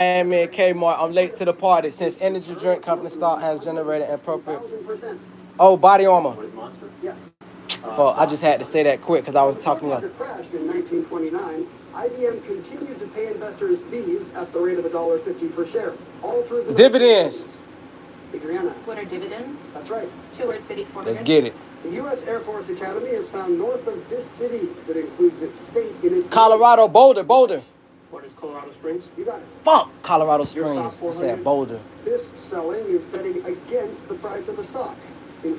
Miami and Kmart. I'm late to the party since energy drink company stock has generated an appropriate. Oh, body armor. Yes. I just had to say that quick because I was talking to you. Crashed in 1929. IBM continued to pay investors fees at the rate of $1.50 per share, all through the dividends. Adriana. What are dividends? That's right. Two-word cities, 400. Let's get it. The U.S. Air Force Academy is found north of this city that includes its state in its... Colorado, Boulder. What is Colorado Springs? You got it. Fuck Colorado Springs. I said Boulder. This selling is betting against the price of a stock.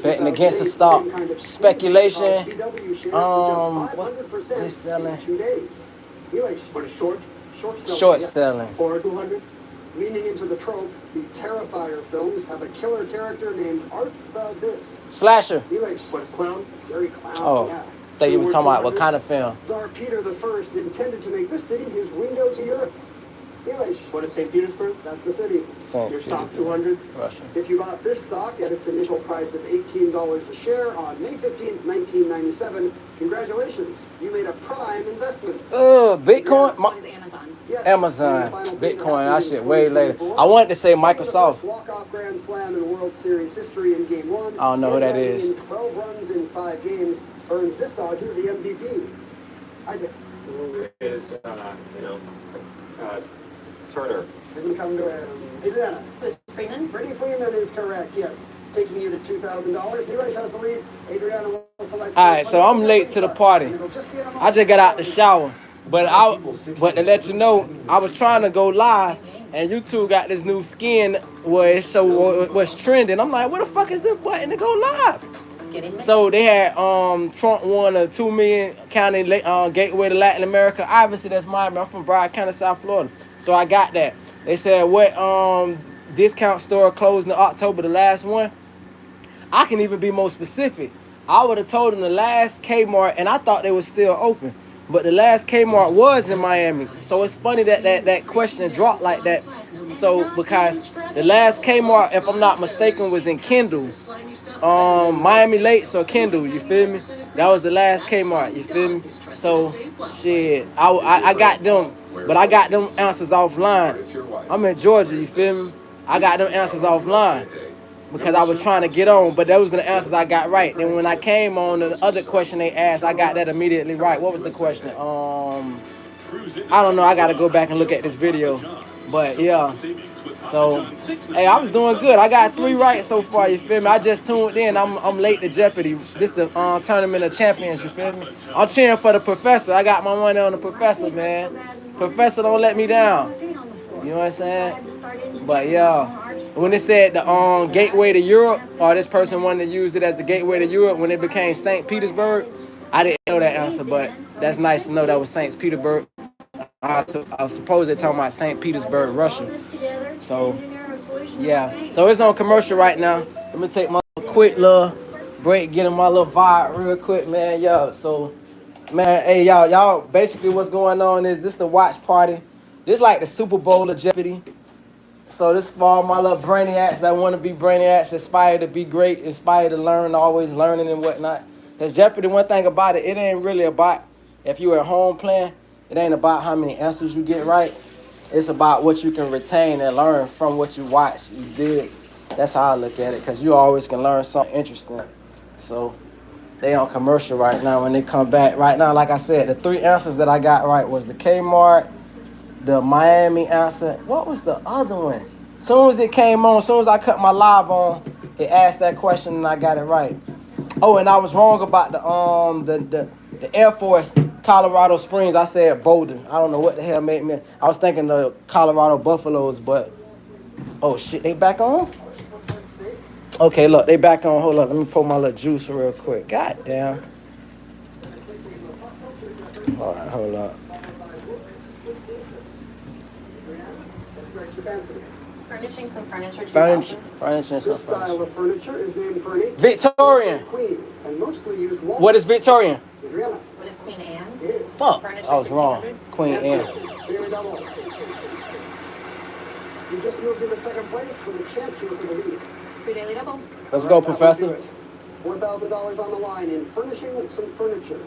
Betting against a stock. Speculation. What is selling? 2 days. What is short? Short selling. Or 200? Leaning into the trope, the Terrifier films have a killer character named Art the This. Slasher. What is clown? Scary clown. Oh, Yeah. thought you were talking about what kind of film. Tsar Peter I intended to make this city his window to Europe. What is St. Petersburg? That's the city. St. Your stock, Petersburg. 200? Russia. If you bought this stock at its initial price of $18 a share on May 15th, 1997, congratulations. You made a prime investment. Bitcoin? What is Amazon? Yes. Amazon. Bitcoin. That shit way later. I wanted to say Microsoft. Walk-off Grand Slam in World Series history in Game 1. I don't know who that is. In 12 runs in 5 games, earned this Dodger the MVP. Isaac. Who is, Turner? We're going to come to Adriana. Who is Freeman? Freddie Freeman is correct, yes. Taking you to $2,000. Neely has the lead. Adriana will select... All right, so I'm late to the party. I just got out the shower. But to let you know, I was trying to go live, and YouTube got this new skin where it show what's trending. I'm like, where the fuck is this button to go live? So they had Trump won a $2 million county gateway to Latin America. Obviously that's Miami. I'm from Broward County, South Florida. So I got that. They said what discount store closed in October, the last one. I can even be more specific. I would have told them the last Kmart, and I thought they were still open. But the last Kmart was in Miami. So it's funny that question dropped like that. So because the last Kmart, if I'm not mistaken, was in Kendall. Miami Lakes or Kendall, you feel me? That was the last Kmart, you feel me? So shit, I got them, but I got them answers offline. I'm in Georgia, you feel me? I got them answers offline because I was trying to get on, but those were the answers I got right. Then when I came on the other question they asked, I got that immediately right. What was the question? I don't know. I got to go back and look at this video. But yeah. So, hey, I was doing good. I got 3 right so far, you feel me? I just tuned in. I'm late to Jeopardy. This the Tournament of Champions, you feel me? I'm cheering for the professor. I got my money on the professor, man. Professor don't let me down. You know what I'm saying? But yeah, when they said the gateway to Europe, or this person wanted to use it as the gateway to Europe when it became St. Petersburg, I didn't know that answer, but that's nice to know that was St. Petersburg. I suppose they're talking about St. Petersburg, Russia. So, yeah. So it's on commercial right now. Let me take my quick little break, get in my little vibe real quick, man. Yo, so, man, hey, y'all, basically what's going on is this the watch party. This like the Super Bowl of Jeopardy. So this for all my little brainiacs that want to be brainiacs, inspired to be great, inspired to learn, always learning and whatnot. Because Jeopardy, one thing about it, it ain't really about, if you at home playing, it ain't about how many answers you get right. It's about what you can retain and learn from what you watch, you did. That's how I look at it, because you always can learn something interesting. So they on commercial right now. When they come back, right now, like I said, the 3 answers that I got right was the Kmart, the Miami answer. What was the other one? Soon as it came on, soon as I cut my live on, it asked that question and I got it right. Oh, and I was wrong about the Air Force Colorado Springs. I said Boulder. I don't know what the hell made me. I was thinking the Colorado Buffaloes, but oh shit, they back on? Okay, look, they back on. Hold up, let me pull my little juice real quick. God damn. All right, hold up. Furnishing some furniture. Furnishing some This style of furniture is named for an Victorian. queen and mostly used wall. What is Victorian? Adriana. What is Queen Anne? It is. Fuck, I was wrong. Queen Anne. Daily double. You just moved into second place with a chance here for the lead. 3 daily double. Let's go, Professor. $4,000 on the line in furnishing some furniture.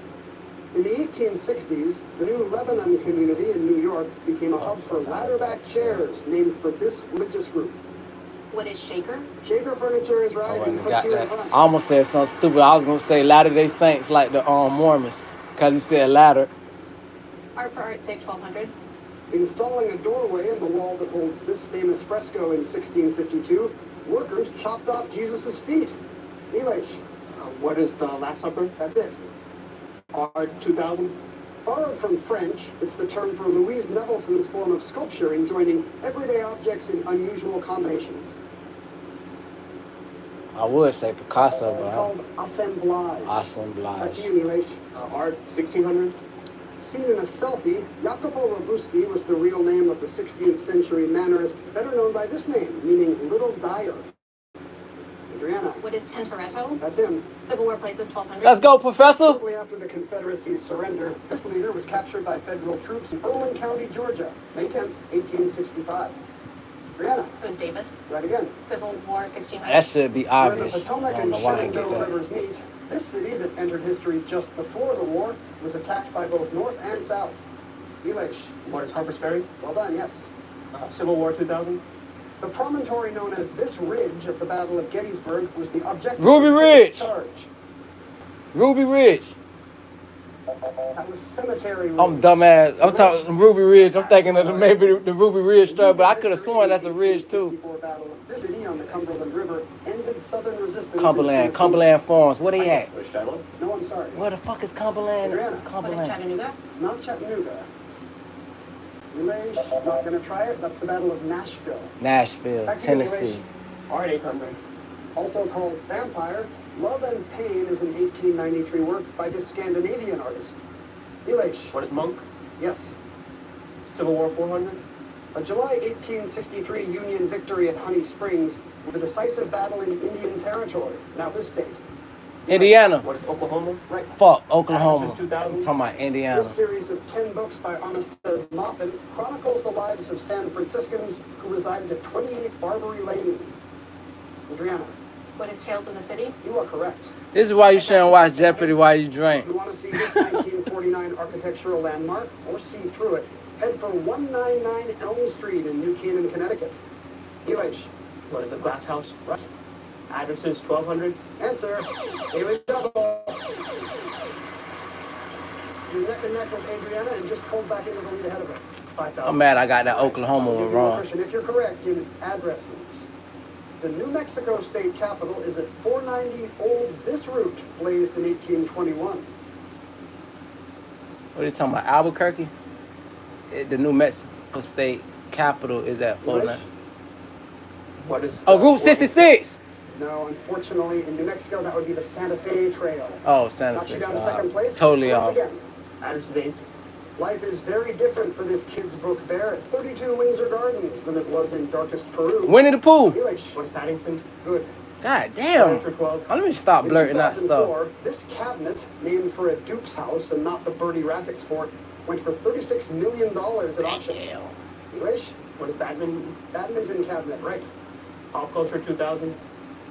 In the 1860s, the new Lebanon community in New York became a hub for ladder-back chairs named for this religious group. What is shaker? Shaker furniture is right and puts Got you in that. front. I almost said something stupid. I was gonna say Latter-day Saints like the Mormons, because he said ladder. Art for art's sake, 1200. Installing a doorway in the wall that holds this famous fresco in 1652, workers chopped off Jesus' feet. Elish, What is the Last Supper? that's it. Art 2000. Borrowed from French, it's the term for Louise Nevelson's form of sculpture in joining everyday objects in unusual combinations. I would say Picasso, It's but called assemblage. Back assemblage. to you, Elish. Art 1600. Seen in a selfie, Jacopo Robusti was the real name of the 16th century mannerist, better known by this name, meaning little dyer. Adriana, What is Tintoretto? that's him. Civil War places, 1200. Let's go, Professor. Shortly after the Confederacy's surrender, this leader was captured by federal troops in Irwin County, Georgia, May 10, 1865. Adriana, What is Davis? right again. Civil War, 1600. That should be Where the obvious. I Potomac don't and know why I didn't Shenandoah get that. rivers meet, this city that entered history just before the war was attacked by both North and South. Elish, What is Harper's Ferry? well done, yes. Civil War 2000. The promontory known as this ridge at the Battle of Gettysburg was the objective Ruby of the Ridge. charge. Ruby Ridge. That was Cemetery Ridge. I'm dumbass. I'm talking Ruby Ridge. I'm thinking of maybe the Ruby Ridge story, but I could have sworn that's a ridge too. 1864 Battle of this city on the Cumberland River ended Southern resistance. in Cumberland, Tennessee. Cumberland Farms. Where they at? What is Shiloh? No, I'm sorry. Where the fuck is Cumberland? Adriana. What is Cumberland. Chattanooga? It's not Chattanooga. Elish, not going to try it. That's the Battle of Nashville. Nashville, Back to you, Tennessee. Art 800. Also called Vampire, Love and Pain is an 1893 work by this Scandinavian artist. Elish, What is Monk? yes. Civil War 400. A July 1863 Union victory at Honey Springs with a decisive battle in Indian Territory, now this state. Indiana. What is Oklahoma? Right. Fuck, Oklahoma. Averages 2000. I'm talking about Indiana. This series of 10 books by Armistead Maupin chronicles the lives of San Franciscans who resided at 28 Barbary Lane. Adriana, What is Tales in the City? you are correct. This is why you shouldn't watch Jeopardy while you drink. If you want to see this 1949 architectural landmark or see through it, head for 199 Elm Street in New Canaan, Connecticut. Elish, What is a Glass House? Right. Addresses 1200. answer, Haley Double. You're neck and neck with Adriana and just pulled back into the lead ahead of her. 5000. I'm mad I got that Oklahoma I'll one give you a wrong. question if you're correct in addresses. The New Mexico state capital is at 490 Old This Route, blazed in 1821. What are you talking about? Albuquerque? The New Mexico State capital is at 49. What is Oh, Route 66. No, unfortunately, in New Mexico, that would be the Santa Fe Trail. Oh, Santa Knocked you Fe. down to second place. Totally Try it off. again. Addresses 8. Life is very different for this kid's book bear at 32 Windsor Gardens than it was in darkest Peru. Winnie the Pooh. Elish, What is Paddington? good. God damn. Furniture 12. Let me stop In blurting that stuff. 2004, this cabinet, named for a Duke's house and not the Birdie Racket sport, went for $36 million at auction. Damn. Elish, What is badminton cabinet, right? Pop Culture 2000.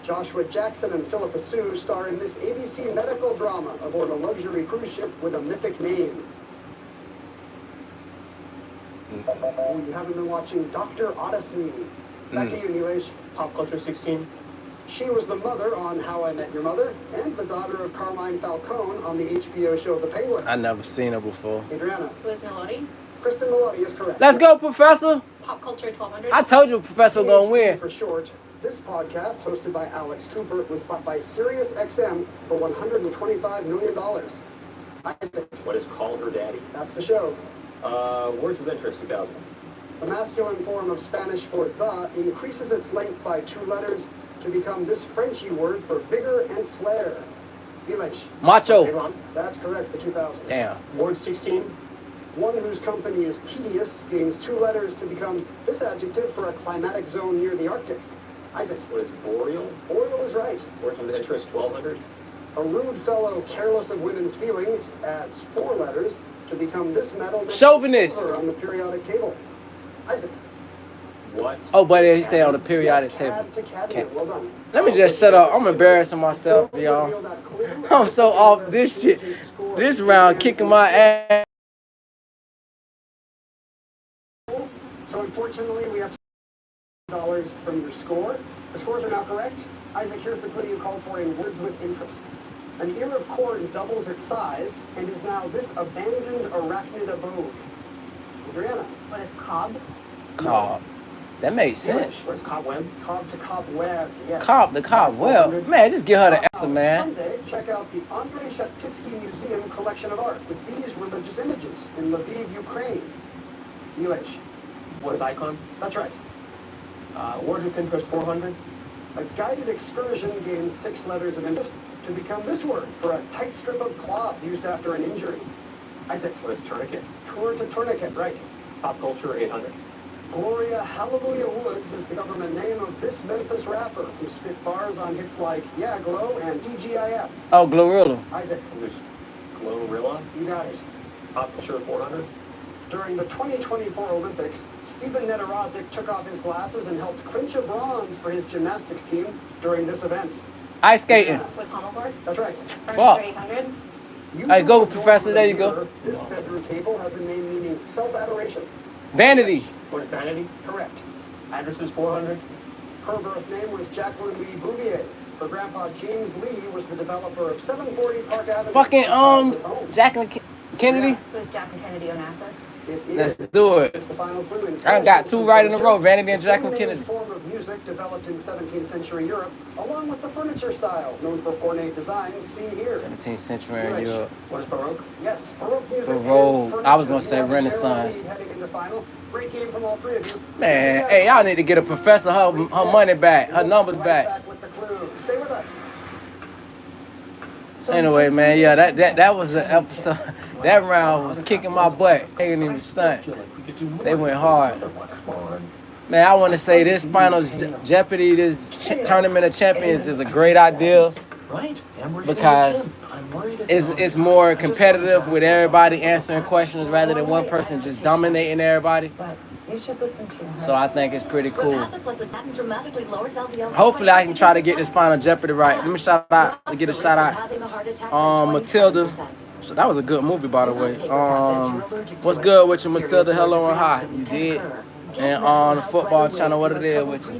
Joshua Jackson and Philippa Sue star in this ABC medical drama aboard a luxury cruise ship with a mythic name. Oh, you haven't been watching Dr. Odyssey. Back to you, Nilesh. Pop Culture 16. She was the mother on How I Met Your Mother and the daughter of Carmine Falcone on the HBO show The Penguin. I never seen her before. Adriana, Who is Melody? Kristen Melody is correct. Let's go, Professor. Pop Culture 1200. I told you Professor was gonna CHD win. for short. This podcast, hosted by Alex Cooper, was bought by SiriusXM for $125 million. Isaac, What is Call Her Daddy? that's the show. Words with Interest 2000. The masculine form of Spanish for the increases its length by 2 letters to become this Frenchy word for vigor and flair. Village. Macho. Iran. That's correct for 2000. Damn. Word 16. One whose company is tedious gains 2 letters to become this adjective for a climatic zone near the Arctic. Isaac. What is Boreal? Oriole is right. Words with Interest 1200. A rude fellow careless of women's feelings adds 4 letters to become this metal next to Chauvinist. silver on the periodic table. Isaac. What? Oh, but he said on the periodic Yes, table. cab to cabinet. Okay. Well done. Let me just shut up. I'm embarrassing myself, y'all. I'm so off this shit. This round kicking my ass. So unfortunately, we have $2 from your score. The scores are now correct. Isaac, here's the clue you called for in words with interest. An ear of corn doubles its size and is now this abandoned arachnid abode. Adriana. What is cob? Cobb. That makes sense. Where's cobweb? Cob to cobweb, yes. Cobb, the Cobb. Well, man, just give her the answer, man. Someday, check out the Andrei Sheptitsky Museum collection of art with these religious images in Lviv, Ukraine. Elish. What is icon? That's right. Words with interest 400. A guided excursion gains 6 letters of interest to become this word for a tight strip of cloth used after an injury. Isaac. What is tourniquet? Tour to tourniquet, right. Pop culture 800. Gloria Hallelujah Woods is the government name of this Memphis rapper who spits bars on hits like Yeah Glow and DGIF. Oh, Glorilla. Isaac. Who's Glorilla? You got it. Pop culture 400. During the 2024 Olympics, Stephen Nedorozic took off his glasses and helped clinch a bronze for his gymnastics team during this event. Ice skating. With pommel horse? That's right. Fuck. 800. Using go, the Professor, door there you mirror, go. This bedroom table has a name meaning self-adoration. Vanity. What is vanity? Correct. Address is 400. Her birth name was Jacqueline Lee Bouvier. Her grandpa James Lee was the developer of 740 Park Avenue. Fucking, Jacqueline Kennedy. Who is Jack and Kennedy Onassis? It is. Let's do it. It's the final clue in I done got 2 right in a row. Vanity and The Jacqueline same Kennedy. form of music developed in 17th century Europe, along with the furniture style known for ornate designs seen here. 17th century in Europe. What is Baroque? Yes, Baroque music. Baroque. and I was gonna furniture. say You have a narrow Renaissance. lead heading into final. Great game from all 3 of you. Man, hey, y'all need to get a professor her money back, her numbers Right back. with the clue. Stay with us. Anyway, man, yeah, that was an episode. That round was kicking my butt. They didn't even stunt. They went hard. Man, I want to say this finals Jeopardy, this tournament of champions is a great idea because it's more competitive with everybody answering questions rather than one person just dominating everybody. So I think it's pretty cool. Hopefully I can try to get this final Jeopardy right. Let me get a shout out. Matilda. So that was a good movie, by the way. What's good with you, Matilda? Hello and hi. You did. And on the football channel, what it is with you?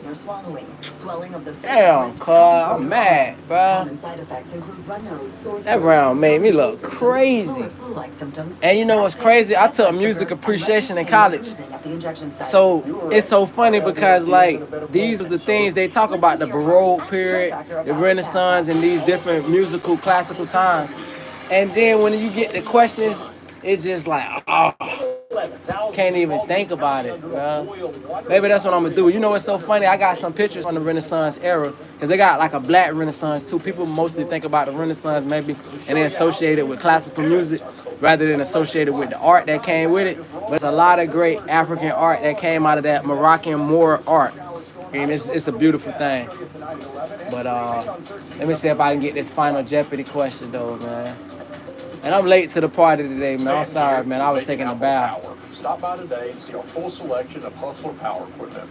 Damn, cuz, I'm mad, bro. That round made me look crazy. And you know what's crazy? I took music appreciation in college. So it's so funny because like these are the things they talk about, the Baroque period, the Renaissance, and these different musical classical times. And then when you get the questions, it's just like, oh, can't even think about it, bro. Maybe that's what I'm gonna do. You know what's so funny? I got some pictures from the Renaissance era, because they got like a black Renaissance too. People mostly think about the Renaissance maybe, and they associate it with classical music rather than associated with the art that came with it. But there's a lot of great African art that came out of that Moroccan Moor art. And it's a beautiful thing. But let me see if I can get this final Jeopardy question though, man. And I'm late to the party today, man. I'm sorry, man. I was taking a bath. Stop by today and see our full selection of Hustler power equipment.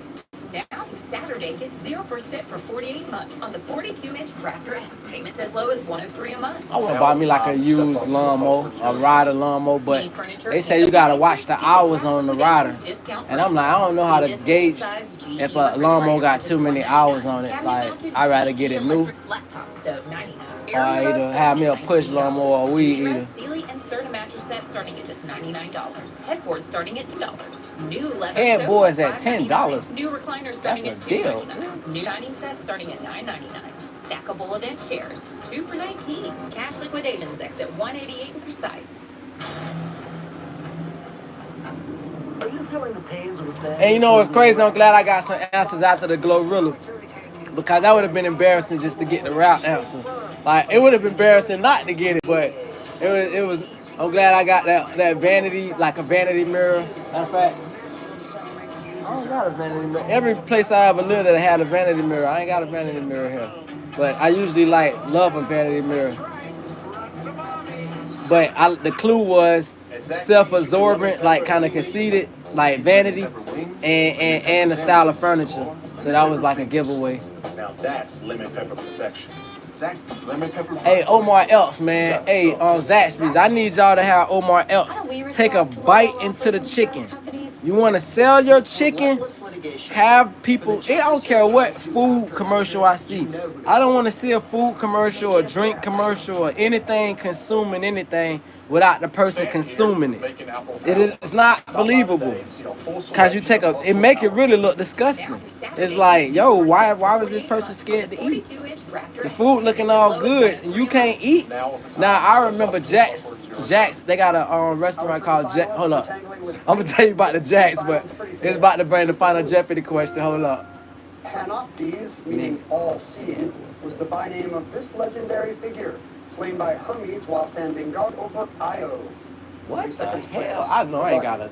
Now through Saturday, get 0% for 48 months on the 42-inch Crafter S. Payments as low as $103 a month. I want to buy me like a used lawnmower, a rider lawnmower, but they say you got to watch the hours on the rider. And I'm like, I don't know how to gauge if a lawnmower got too many hours on it. Like, I'd rather get it new. Or either have me a push lawnmower or weed eater. Sealy and Serta mattress set starting at just $99. Headboard starting at $2. New leather Headboards sofa, at $10. New recliners starting at $2.99. New dining set starting at $9.99. Stackable event chairs, 2 for $19. Cash liquidations exit 188 with your site. Are you feeling the pains of a And you know what's crazy? I'm glad I got some answers after the Glorilla, because that would have been embarrassing just to get the rap answer. Like, it would have been embarrassing not to get it, but it was. I'm glad I got that vanity, like a vanity mirror. Matter of fact, I don't got a vanity mirror. Every place I ever lived that had a vanity mirror, I ain't got a vanity mirror here. But I usually love a vanity mirror. But the clue was self-absorbent, like kind of conceited, like vanity. and the style of furniture. So that was like a giveaway. Now that's lemon pepper perfection. Zaxby's lemon pepper. Hey, Omar Epps, man. Hey, on Zaxby's, I need y'all to have Omar Epps take a bite into the chicken. You want to sell your chicken? Have people. I don't care what food commercial I see. I don't want to see a food commercial or drink commercial or anything consuming anything without the person consuming it. It's not believable. Cause you take it make it really look disgusting. It's like, yo, why was this person scared to eat? The food looking all good and you can't eat. Now I remember Jack's. They got a restaurant called Jack. Hold up, I'm gonna tell you about the Jack's, but it's about to bring the final Jeopardy question. Hold up. Panoptes, meaning all-seeing, was the byname of this legendary figure, slain by Hermes while standing guard over Io. What the hell? I know I ain't got it.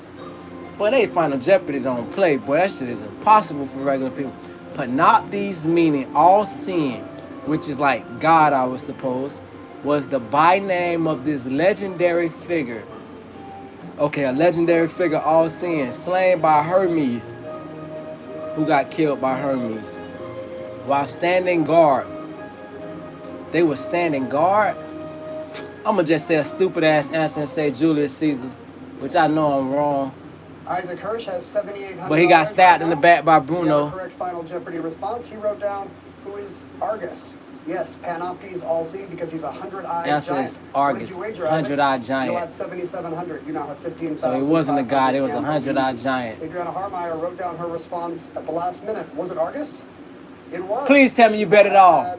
Boy, they Final Jeopardy don't play. Boy, that shit is impossible for regular people. Panoptes, meaning all-seeing, which is like God, I would suppose, was the by name of this legendary figure. Okay, a legendary figure, all-seeing, slain by Hermes, who got killed by Hermes while standing guard. They were standing guard? I'm gonna just say a stupid ass answer and say Julius Caesar, which I know I'm wrong. Isaac Hirsch has $7,800. But he got stabbed in the back by Bruno. The correct Final Jeopardy response. He wrote down, who is Argus? Yes, Panoptes, all-seeing, because he's a 100-eyed Answer giant. is Argus, 100-eyed giant. You had 7,700. You now have 15,000. So he wasn't a god, it was a 100-eyed giant. Adriana Harmeyer wrote down her response at the last minute. Was it Argus? It was. Please tell me you bet it all.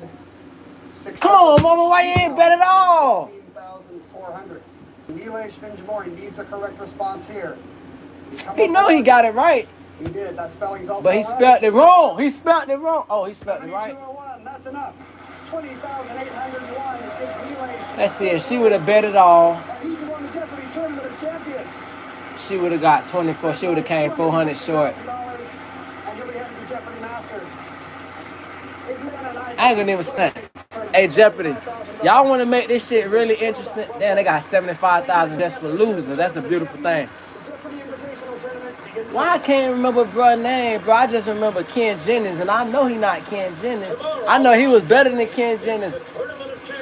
Come on, mama, why you ain't bet it all? 16,400. So Neelaj Finjamori needs a correct response here. He know he got it right. He did. That spelling's also But he right. spelled it wrong. He spelled it wrong. Oh, he spelled it right. 7201, that's enough. 20,801 is Neelaj. Let's see, if she would have bet it all, And he's won the Jeopardy Tournament of Champions. she would have got 24. She would have came 400 short. And you'll be heading to Jeopardy Masters. If you win a nice I ain't gonna even snap. Hey, Jeopardy, y'all want to make this shit really interesting? Damn, they got 75,000 just for loser. That's a beautiful thing. Jeopardy Invitational Tournament begins. Why I can't remember bruh's name, bro? I just remember Ken Jennings, and I know he not Ken Jennings. I know he was better than Ken Jennings,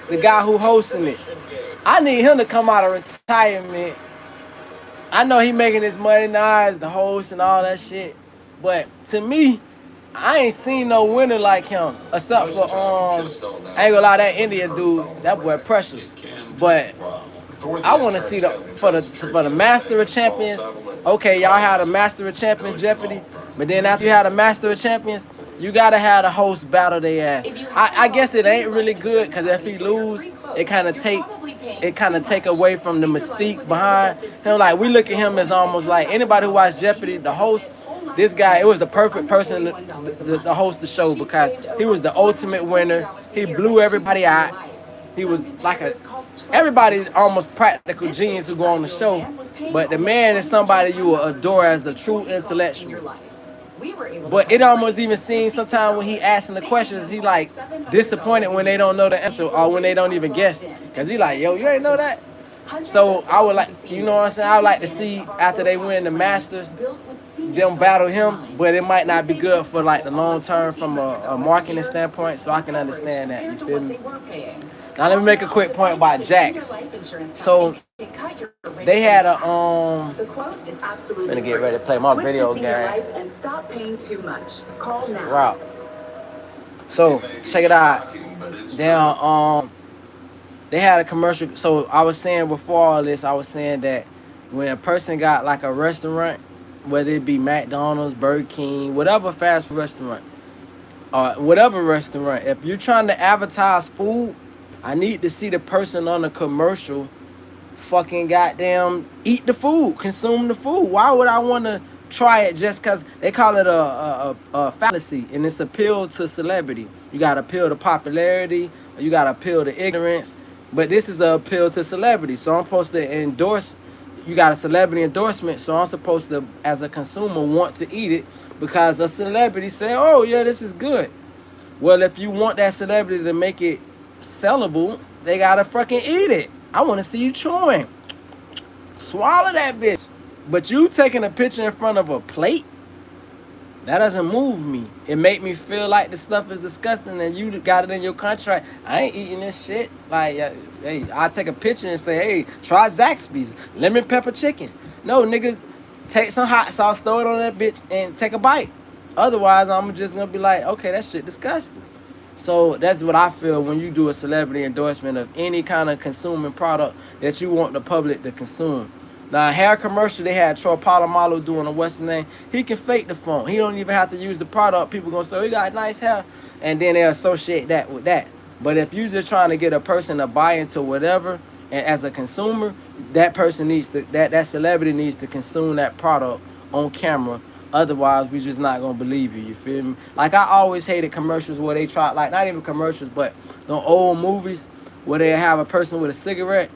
the guy who hosting it. I need him to come out of retirement. I know he making his money now as the host and all that shit, but to me, I ain't seen no winner like him, except for I ain't gonna lie, that Indian dude, that boy pressure. But I want to see for the Master of Champions. Okay, y'all had a Master of Champions Jeopardy, but then after you had a Master of Champions, you gotta have the host battle they ass. I guess it ain't really good because if he lose, it kind of take away from the mystique behind him. Like we look at him as almost like anybody who watched Jeopardy, the host. This guy, it was the perfect person to host the show because he was the ultimate winner. He blew everybody out. He was like everybody almost practical genius who go on the show. But the man is somebody you will adore as a true intellectual. But it almost even seems sometimes when he asking the questions, he like disappointed when they don't know the answer or when they don't even guess. Because he like, yo, you ain't know that? So I would like, you know what I'm saying? I would like to see after they win the Masters, them battle him, but it might not be good for like the long term from a marketing standpoint, so I can understand that, you feel me? Now let me make a quick point about Jax. So they had a gonna get ready to play my video game. And stop paying too much. Call now. Route. So check it out. Down they had a commercial. So I was saying before all this, I was saying that when a person got like a restaurant, whether it be McDonald's, Burger King, whatever fast food restaurant, or whatever restaurant, if you're trying to advertise food, I need to see the person on the commercial fucking goddamn eat the food, consume the food. Why would I want to try it just because they call it a fallacy, and it's appeal to celebrity. You got to appeal to popularity, or you got to appeal to ignorance. But this is an appeal to celebrity. So I'm supposed to endorse, you got a celebrity endorsement, so I'm supposed to, as a consumer, want to eat it because a celebrity said, oh yeah, this is good. Well, if you want that celebrity to make it sellable, they gotta fucking eat it. I want to see you chewing. Swallow that bitch. But you taking a picture in front of a plate That doesn't move me. It make me feel like the stuff is disgusting and you got it in your contract. I ain't eating this shit. Like, hey, I take a picture and say, hey, try Zaxby's lemon pepper chicken. No, nigga, take some hot sauce, throw it on that bitch, and take a bite. Otherwise, I'm just gonna be like, okay, that shit disgusting. So that's what I feel when you do a celebrity endorsement of any kind of consuming product that you want the public to consume. Now, hair commercial, they had Troy Polamalu doing a Western name. He can fake the phone. He don't even have to use the product. People gonna say, oh, he got nice hair, and then they associate that with that. But if you just trying to get a person to buy into whatever, and as a consumer, that person needs to, that celebrity needs to consume that product on camera. Otherwise, we just not gonna believe you. You feel me? Like I always hated commercials where they try, like not even commercials, but the old movies where they have a person with a cigarette.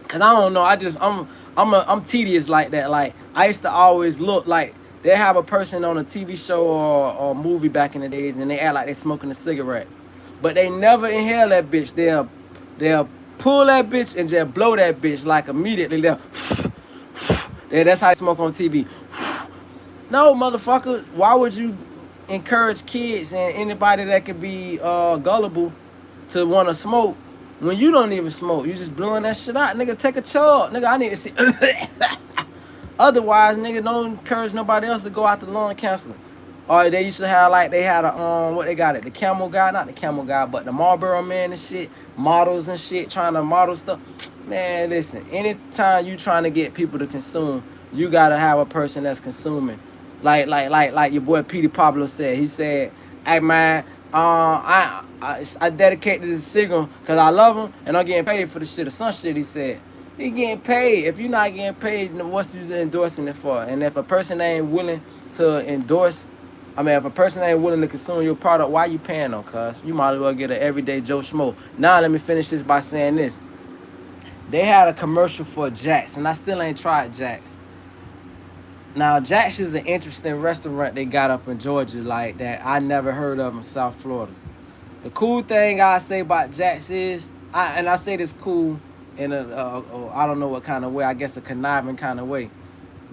Cause I don't know, I'm tedious like that. Like I used to always look like they have a person on a TV show or movie back in the days, and they act like they smoking a cigarette, but they never inhale that bitch. They'll pull that bitch and just blow that bitch like immediately. Yeah, that's how they smoke on TV. No, motherfucker. Why would you encourage kids and anybody that could be gullible to want to smoke when you don't even smoke? You just blowing that shit out. Nigga, take a chug. Nigga, I need to see. Otherwise, nigga, don't encourage nobody else to go out to lung cancer. Or they used to have, like, they had a, what they got it? The Camel Guy. Not the Camel Guy, but the Marlboro Man and shit. Models and shit, trying to model stuff. Man, listen. Anytime you trying to get people to consume, you got to have a person that's consuming. Like your boy Petey Pablo said. He said, hey, man, I dedicated this signal because I love him and I'm getting paid for the shit or some shit. He said, he getting paid. If you're not getting paid, what's you endorsing it for? And if a person ain't willing to endorse, if a person ain't willing to consume your product, why you paying them, cuz? You might as well get an everyday Joe Schmo. Now let me finish this by saying this. They had a commercial for Jack's, and I still ain't tried Jack's. Now, Jack's is an interesting restaurant they got up in Georgia, like that I never heard of in South Florida. The cool thing I say about Jack's is, I say this cool in a I don't know what kind of way, I guess a conniving kind of way,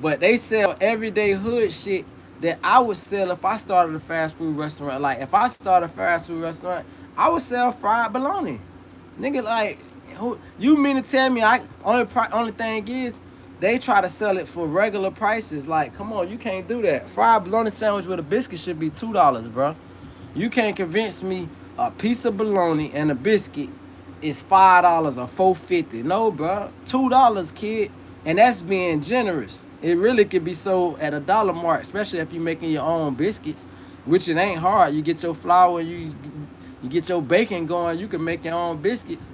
but they sell everyday hood shit that I would sell if I started a fast food restaurant. Like, if I started a fast food restaurant, I would sell fried bologna. Nigga, like, you mean to tell me only thing is, they try to sell it for regular prices. Like, come on, you can't do that. Fried bologna sandwich with a biscuit should be $2, bro. You can't convince me a piece of bologna and a biscuit is $5 or $4.50. No, bro, $2, kid, and that's being generous. It really could be sold at $1 mark, especially if you're making your own biscuits, which it ain't hard. You get your flour, you get your bacon going, you can make your own biscuits.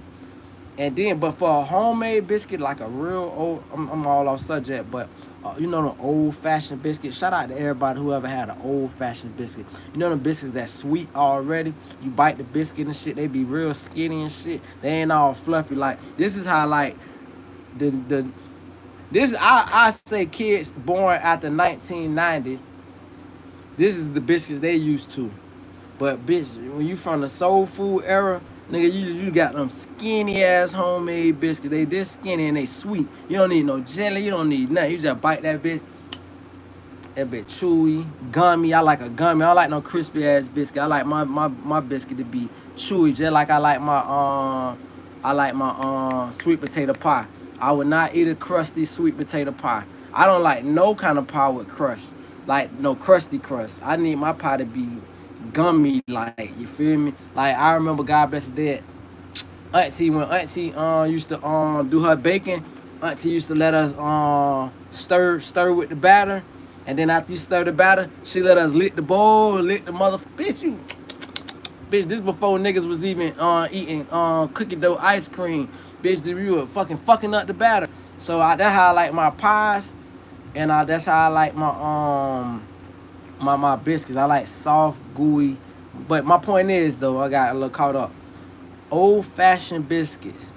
And then, but for a homemade biscuit, like a real old, I'm all off subject, but you know the old-fashioned biscuit. Shout out to everybody who ever had an old-fashioned biscuit. You know the biscuits that's sweet already. You bite the biscuit and shit, they be real skinny and shit. They ain't all fluffy. Like, this is how, like, I say kids born after 1990. This is the biscuits they used to. But bitch, when you from the soul food era, nigga, you got them skinny ass homemade biscuits. They this skinny and they sweet. You don't need no jelly. You don't need nothing. You just bite that bitch. That bitch chewy, gummy. I like a gummy. I don't like no crispy ass biscuit. I like my biscuit to be chewy, just like I like my sweet potato pie. I would not eat a crusty sweet potato pie. I don't like no kind of pie with crust, like no crusty crust. I need my pie to be gummy, like, you feel me? Like, I remember, God bless her dead, when Auntie used to do her baking, Auntie used to let us stir with the batter, and then after you stir the batter, she let us lick the bowl, lick the bitch, this before niggas was even eating cookie dough ice cream. Bitch, you were fucking up the batter. So that's how I like my pies, and that's how I like my biscuits. I like soft, gooey. But my point is, though, I got a little caught up. Old-fashioned biscuits.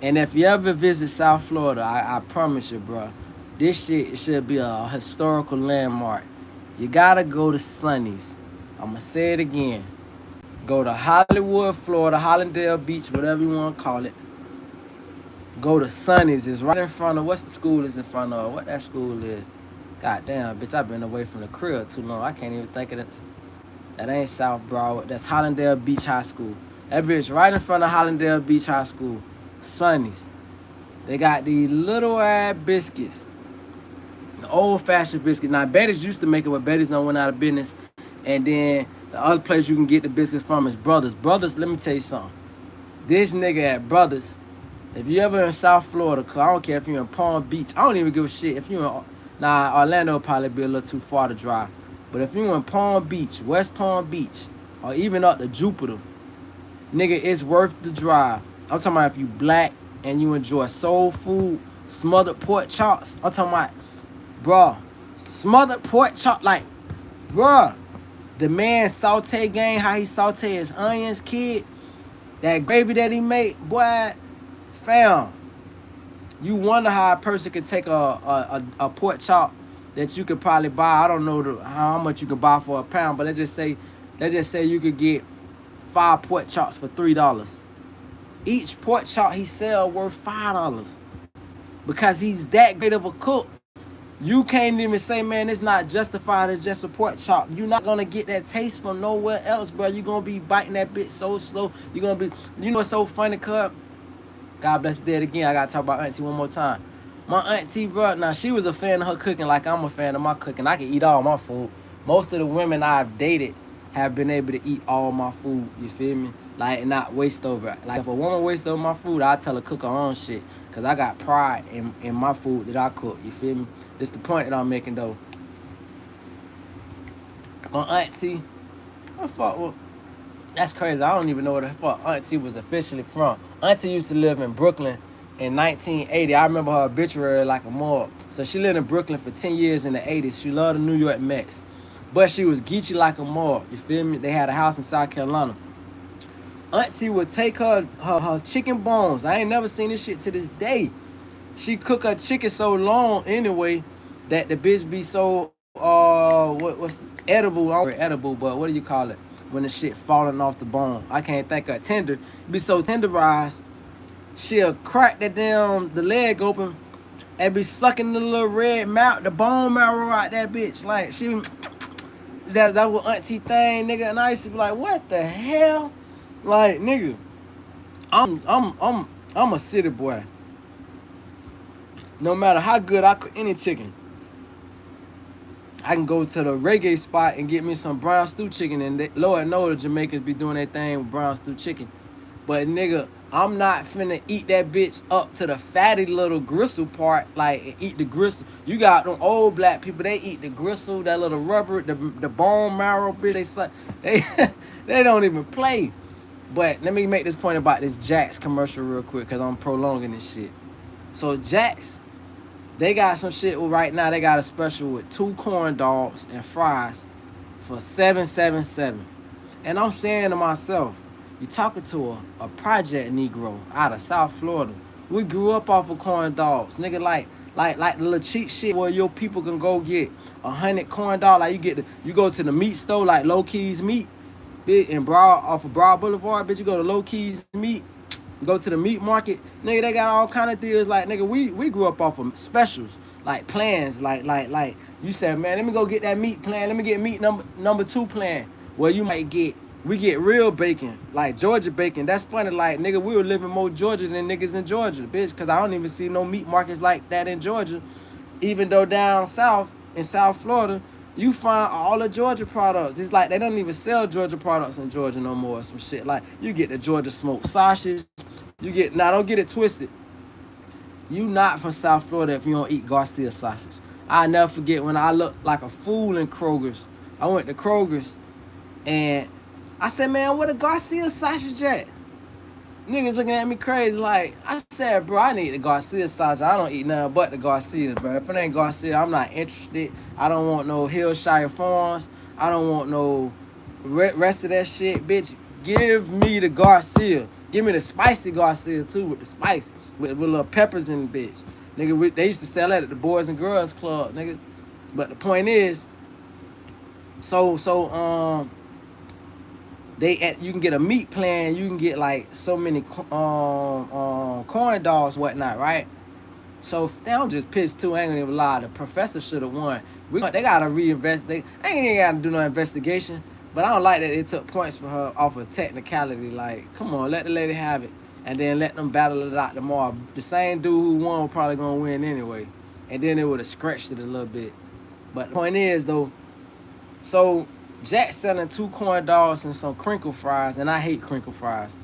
And if you ever visit South Florida, I promise you, bro, this shit should be a historical landmark. You gotta go to Sonny's. I'm gonna say it again. Go to Hollywood, Florida, Hollandale Beach, whatever you want to call it. Go to Sonny's. It's right in front of, what's the school is in front of? What that school is? God damn, bitch, I've been away from the crib too long. I can't even think of it. That ain't South Broadway. That's Hollandale Beach High School. That bitch right in front of Hollandale Beach High School. Sonny's. They got these little ass biscuits. The old fashioned biscuit. Now Betty's used to make it, but Betty's done went out of business. And then the other place you can get the biscuits from is Brothers. Brothers, let me tell you something. This nigga at Brothers, if you ever in South Florida, cause I don't care if you're in Palm Beach, I don't even give a shit. If you're in, nah, Orlando will probably be a little too far to drive. But if you're in Palm Beach, West Palm Beach, or even up to Jupiter, nigga, it's worth the drive. I'm talking about if you black and you enjoy soul food, smothered pork chops. I'm talking about, bruh, smothered pork chop, like, bruh, the man saute game, how he saute his onions, kid, that gravy that he made, boy, fam, you wonder how a person could take a pork chop that you could probably buy. I don't know how much you could buy for a pound, but let's just say you could get 5 pork chops for $3. Each pork chop he sell worth $5 because he's that great of a cook. You can't even say, man, it's not justified as just a pork chop. You're not gonna get that taste from nowhere else, bro. You're gonna be biting that bitch so slow. You're gonna be, you know what's so funny, cuz? God bless her dead again. I gotta talk about auntie one more time. My auntie, bro, now she was a fan of her cooking like I'm a fan of my cooking. I can eat all my food. Most of the women I've dated have been able to eat all my food, you feel me? Like, not waste over. Like, if a woman wastes over my food, I tell her cook her own shit. Because I got pride in my food that I cook, you feel me? This the point that I'm making, though. My auntie, I fuck with, that's crazy. I don't even know where the fuck auntie was officially from. Auntie used to live in Brooklyn in 1980. I remember her obituary like a mug. So she lived in Brooklyn for 10 years in the 80s. She loved the New York Mets. But she was geeky like a mug. You feel me? They had a house in South Carolina. Auntie would take her chicken bones. I ain't never seen this shit to this day. She cook her chicken so long anyway that the bitch be so what's edible? I don't know edible, but what do you call it when the shit falling off the bone? I can't think of tender. It be so tenderized. She'll crack the leg open and be sucking the little red mouth, the bone marrow out that bitch. Like she that was auntie thing, nigga. And I used to be like, what the hell? Like, nigga, I'm a city boy. No matter how good I cook any chicken, I can go to the reggae spot and get me some brown stew chicken, and Lord knows the Jamaicans be doing their thing with brown stew chicken. But nigga, I'm not finna eat that bitch up to the fatty little gristle part, like, and eat the gristle. You got them old black people, they eat the gristle, that little rubber, the bone marrow, bitch. They don't even play. But let me make this point about this Jack's commercial real quick, because I'm prolonging this shit. So Jack's, they got some shit right now. They got a special with 2 corn dogs and fries for $7.77. And I'm saying to myself, you talking to a project Negro out of South Florida. We grew up off of corn dogs. Nigga, like the little cheap shit where your people can go get 100 corn dogs. Like you go to the meat store, like Low Keys Meat. In off of Broad Boulevard, bitch, you go to Low Keys Meat, go to the meat market, nigga, they got all kind of deals. Like, nigga, we grew up off of specials, like plans, like you said, man, let me go get that meat plan, let me get meat number 2 plan, where you might we get real bacon, like Georgia bacon. That's funny, like, nigga, we were living more Georgia than niggas in Georgia, bitch, because I don't even see no meat markets like that in Georgia, even though down south, in South Florida, you find all the Georgia products. It's like they don't even sell Georgia products in Georgia no more or some shit. Like, you get the Georgia smoked sausage. Now don't get it twisted. You not from South Florida if you don't eat Garcia sausage. I never forget when I looked like a fool in Kroger's. I went to Kroger's and I said, man, where the Garcia sausage at? Niggas looking at me crazy. Like, I said, bro, I need the Garcia sausage. I don't eat nothing but the Garcias, bro. If it ain't Garcia, I'm not interested. I don't want no Hillshire Farms. I don't want no rest of that shit, bitch. Give me the Garcia. Give me the spicy Garcia, too, with the spice. With little peppers in the bitch. Nigga, they used to sell that at the Boys and Girls Club, nigga. But the point is, you can get a meat plan. You can get like so many corn dogs, whatnot, right? So they don't just pitch too. I ain't gonna even lie. The professor should have won. They gotta reinvest. They ain't even gotta do no investigation. But I don't like that they took points for her off of technicality. Like, come on, let the lady have it, and then let them battle it out tomorrow. The same dude who won was probably gonna win anyway, and then it would have scratched it a little bit. But the point is though, so Jack selling 2 corn dogs and some crinkle fries, and I hate crinkle fries,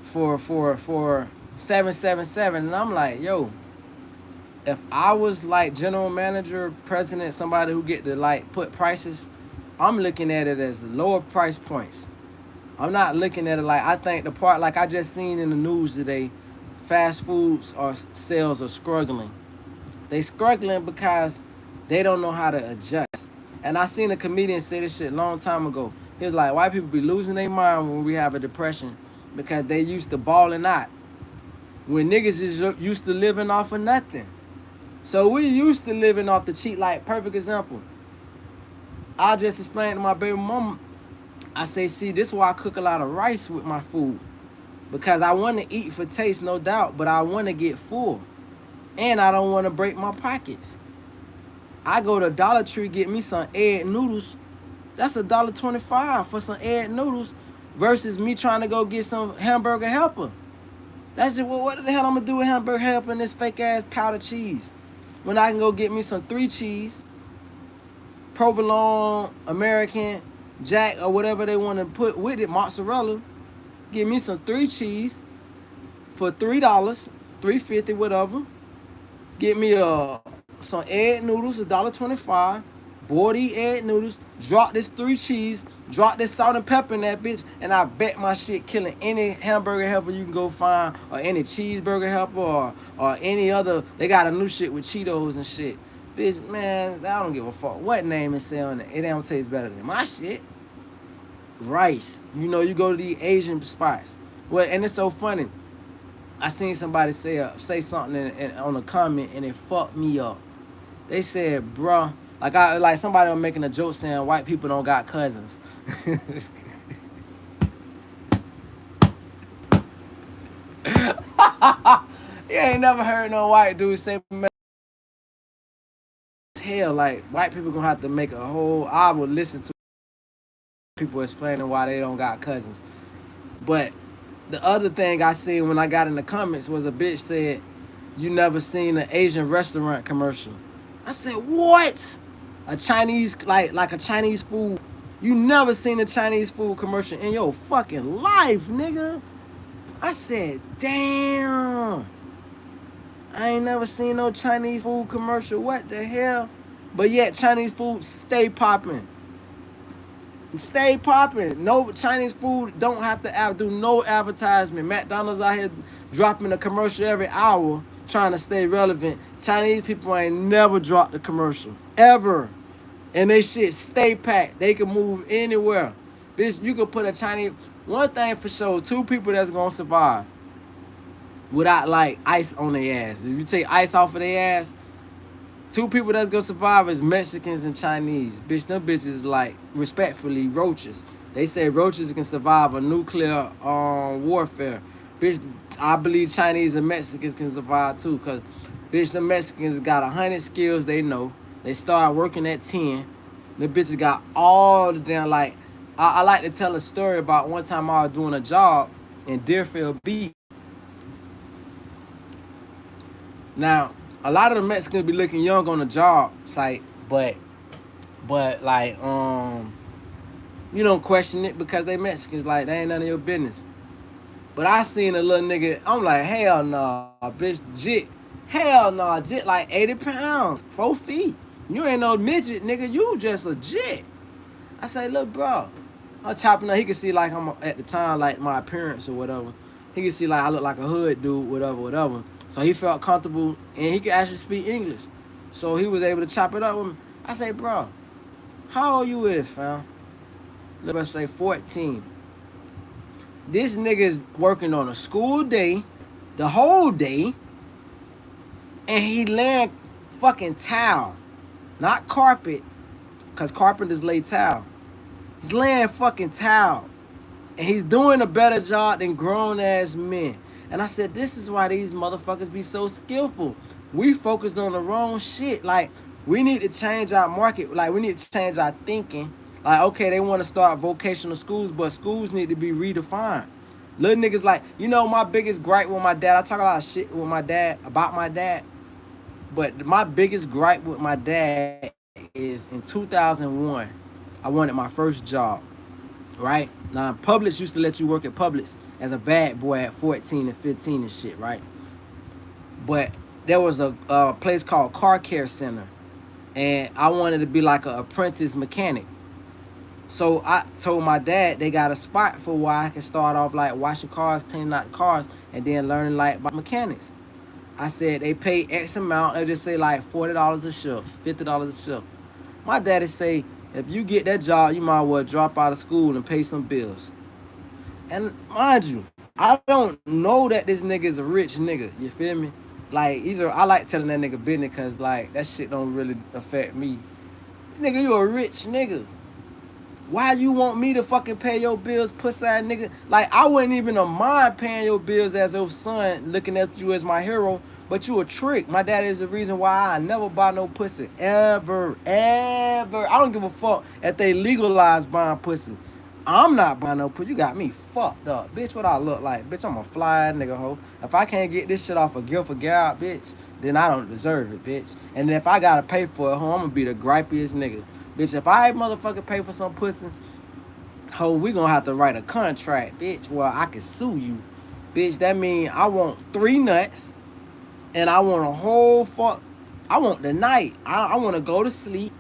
for $7.77, and I'm like, yo, if I was like general manager, president, somebody who get to like put prices, I'm looking at it as lower price points. I'm not looking at it like, I think the part, like I just seen in the news today, fast foods or sales are struggling. They struggling because they don't know how to adjust. And I seen a comedian say this shit a long time ago. He was like, white people be losing their mind when we have a depression because they used to balling out. When niggas is used to living off of nothing. So we used to living off the cheap. Like, perfect example. I just explained to my baby mama, I say, see, this is why I cook a lot of rice with my food. Because I want to eat for taste, no doubt, but I want to get full. And I don't want to break my pockets. I go to Dollar Tree, get me some egg noodles. That's $1.25 for some egg noodles versus me trying to go get some hamburger helper. That's just, what the hell I'm going to do with hamburger helper and this fake-ass powdered cheese? When I can go get me some 3 cheese, provolone, American, Jack, or whatever they want to put with it, mozzarella. Give me some 3 cheese for $3, $3.50, whatever. Get me some egg noodles, $1.25. Boil these egg noodles, drop this 3 cheese, drop this salt and pepper in that bitch, and I bet my shit killing any hamburger helper you can go find, or any cheeseburger helper, or any other. They got a new shit with Cheetos and shit. Bitch, man, I don't give a fuck what name is selling it. It don't taste better than my shit. Rice. You know, you go to the Asian spots. Well, and it's so funny. I seen somebody say something on a comment, and it fucked me up. They said, bruh, like somebody was making a joke saying white people don't got cousins. You ain't never heard no white dude say, man, hell, like white people gonna have to make a whole. I would listen to people explaining why they don't got cousins. But the other thing I seen when I got in the comments was a bitch said, you never seen an Asian restaurant commercial. I said, what? A Chinese, like a Chinese food. You never seen a Chinese food commercial in your fucking life, nigga. I said, damn. I ain't never seen no Chinese food commercial. What the hell? But yet Chinese food stay popping. Stay popping. No, Chinese food don't have to do no advertisement. McDonald's out here dropping a commercial every hour trying to stay relevant. Chinese people ain't never dropped a commercial. Ever. And they shit stay packed. They can move anywhere. Bitch, you could put a Chinese... One thing for sure, 2 people that's gonna survive without like ice on their ass. If you take ice off of their ass, 2 people that's gonna survive is Mexicans and Chinese. Bitch, them bitches is like, respectfully, roaches. They say roaches can survive a nuclear warfare. Bitch, I believe Chinese and Mexicans can survive too. Cause bitch, the Mexicans got 100 skills they know. They start working at 10. The bitches got all the damn, like, I like to tell a story about one time I was doing a job in Deerfield Beach. Now, a lot of the Mexicans be looking young on the job site, but like, you don't question it because they Mexicans, like, they ain't none of your business. But I seen a little nigga, I'm like, hell nah, bitch, jit. Hell nah, jit like 80 pounds, 4 feet. You ain't no midget, nigga, you just a jit. I say, look, bro, I'm chopping up. He could see, like, I'm at the time, like, my appearance or whatever. He could see, like, I look like a hood dude, whatever. So he felt comfortable, and he could actually speak English. So he was able to chop it up with me. I say, bro, how old you with, fam? Let's say 14. This nigga's working on a school day, the whole day, and he laying fucking towel, not carpet, because carpenters lay towel. He's laying fucking towel, and he's doing a better job than grown-ass men. And I said, this is why these motherfuckers be so skillful. we focus on the wrong shit. Like, we need to change our market. Like, we need to change our thinking. Like, okay, they want to start vocational schools, but schools need to be redefined. Little niggas like, my biggest gripe with my dad, I talk a lot of shit with my dad, about my dad, but my biggest gripe with my dad is in 2001, I wanted my first job, right? Now, Publix used to let you work at Publix as a bad boy at 14 and 15 and shit, right? But there was a place called Car Care Center, and I wanted to be like an apprentice mechanic. So I told my dad they got a spot for where I can start off like washing cars, cleaning out the cars, and then learning like about mechanics. I said they pay X amount. They just say like $40 a shift, $50 a shift. My daddy say if you get that job, you might well drop out of school and pay some bills. And mind you, I don't know that this nigga is a rich nigga. You feel me? Like, I like telling that nigga business because like that shit don't really affect me. Nigga, you a rich nigga. Why you want me to fucking pay your bills, pussy ass nigga? Like, I wouldn't even mind paying your bills as your son, looking at you as my hero, but you a trick. My dad is the reason why I never buy no pussy. Ever. I don't give a fuck if they legalize buying pussy. I'm not buying no pussy. You got me fucked up. Bitch, what I look like? Bitch, I'm a fly nigga, ho. If I can't get this shit off a gift for gab, bitch, then I don't deserve it, bitch. And if I gotta pay for it, ho, I'm gonna be the gripiest nigga. Bitch, if I motherfucker pay for some pussy, ho, we gonna have to write a contract, bitch, where I can sue you. Bitch, that mean I want 3 nuts, and I want a whole I want the night. I want to go to sleep,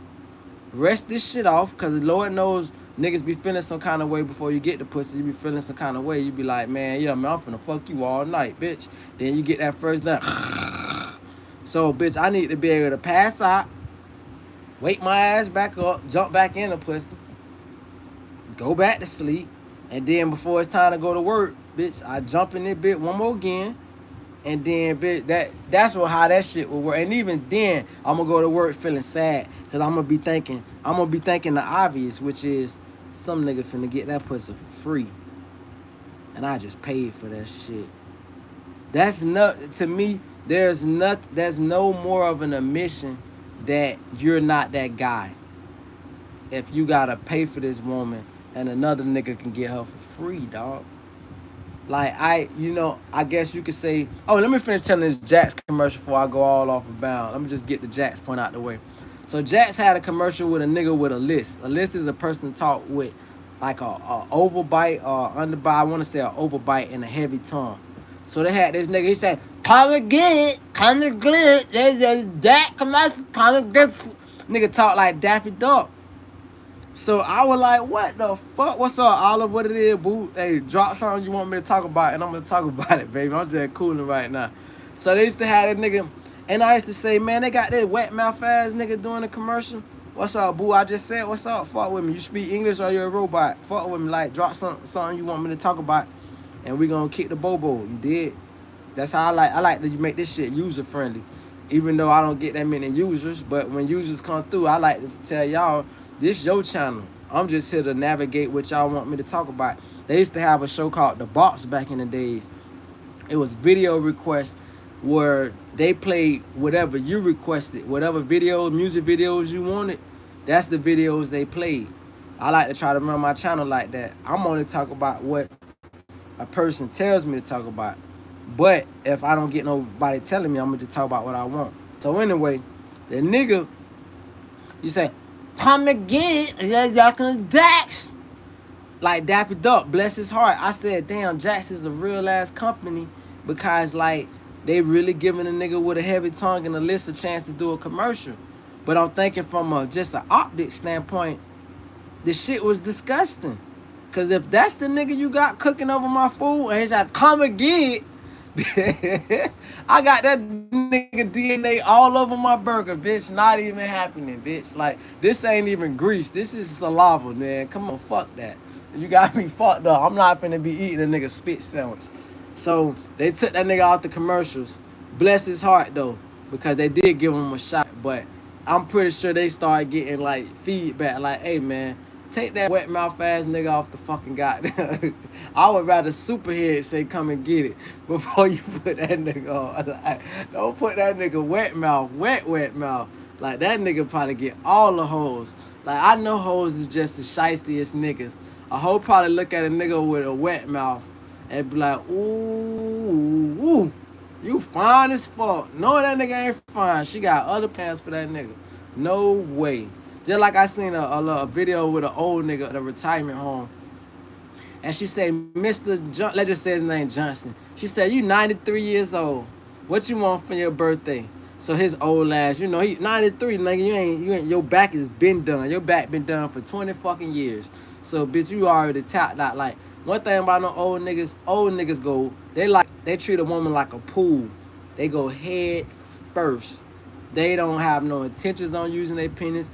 rest this shit off, because Lord knows niggas be feeling some kind of way before you get the pussy. You be feeling some kind of way. You be like, man, yeah, man, I'm finna fuck you all night, bitch. Then you get that first nut. So, bitch, I need to be able to pass out, wake my ass back up, jump back in the pussy, go back to sleep, and then before it's time to go to work, bitch, I jump in that bit one more again, and then, bitch, that's how that shit will work. And even then, I'm gonna go to work feeling sad, because I'm gonna be thinking the obvious, which is some nigga finna get that pussy for free, and I just paid for that shit. That's not, to me, there's no more of an admission that you're not that guy if you gotta pay for this woman and another nigga can get her for free, dog. Like, I guess you could say, oh, let me finish telling this Jax commercial before I go all off of bounds. Let me just get the Jax point out the way. So Jax had a commercial with a nigga with a list. A list is a person to talk with like a overbite or underbite. I want to say an overbite and a heavy tongue. So they had this nigga, he said, kind of good. There's that commercial, kind of good. Nigga talk like Daffy Duck. So I was like, what the fuck? What's up, Olive? What it is, boo? Hey, drop something you want me to talk about, and I'm going to talk about it, baby. I'm just cooling right now. So they used to have that nigga, and I used to say, man, they got this wet mouth ass nigga doing the commercial. What's up, boo? I just said, what's up? Fuck with me. You speak English or you're a robot? Fuck with me. Like, drop something you want me to talk about, and we going to kick the bobo. You did? That's how I like that you make this shit user-friendly. Even though I don't get that many users, but when users come through, I like to tell y'all, this your channel. I'm just here to navigate what y'all want me to talk about. They used to have a show called The Box back in the days. It was video requests where they played whatever you requested, whatever videos, music videos you wanted. That's the videos they played. I like to try to run my channel like that. I'm only talk about what a person tells me to talk about. But if I don't get nobody telling me, I'm gonna just talk about what I want. So anyway, the nigga, you say, come again, Jax. Like Daffy Duck, bless his heart. I said, damn, Jax is a real ass company, because like they really giving a nigga with a heavy tongue and a list a chance to do a commercial. But I'm thinking from just an optic standpoint, the shit was disgusting. Cause if that's the nigga you got cooking over my food and he's like, come again, I got that nigga DNA all over my burger, bitch. Not even happening, bitch. Like, this ain't even grease. This is saliva, man. Come on, fuck that. You got me fucked up. I'm not finna be eating a nigga spit sandwich. So they took that nigga out the commercials. Bless his heart though, because they did give him a shot. But I'm pretty sure they started getting like feedback, like, hey man, take that wet mouth ass nigga off the fucking goddamn. I would rather Superhead say come and get it before you put that nigga on. Like, don't put that nigga wet mouth, wet mouth. Like that nigga probably get all the hoes. Like I know hoes is just the shiestiest niggas. A hoe probably look at a nigga with a wet mouth and be like, ooh, you fine as fuck. No, that nigga ain't fine. She got other plans for that nigga. No way. Just like I seen a video with an old nigga at a retirement home. And she said, let's just say his name Johnson. She said, you 93 years old. What you want for your birthday? So his old ass, you know, he 93, nigga, you ain't, your back has been done. Your back been done for 20 fucking years. So, bitch, you already tapped out. Like, one thing about no old niggas go, they treat a woman like a pool. They go head first. They don't have no intentions on using their penis.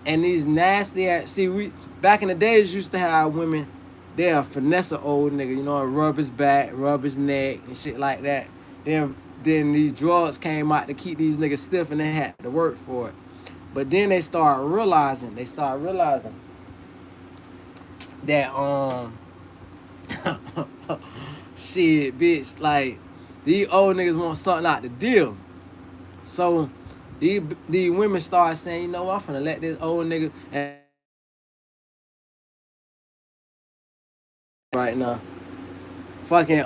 And these nasty ass, we back in the days used to have women, they'll finesse an old nigga, you know, rub his back, rub his neck and shit like that. Then these drugs came out to keep these niggas stiff and they had to work for it. But then they start realizing that shit, bitch, like these old niggas want something out the deal. So these women start saying, you know what, I'm finna let this old nigga right now. Fucking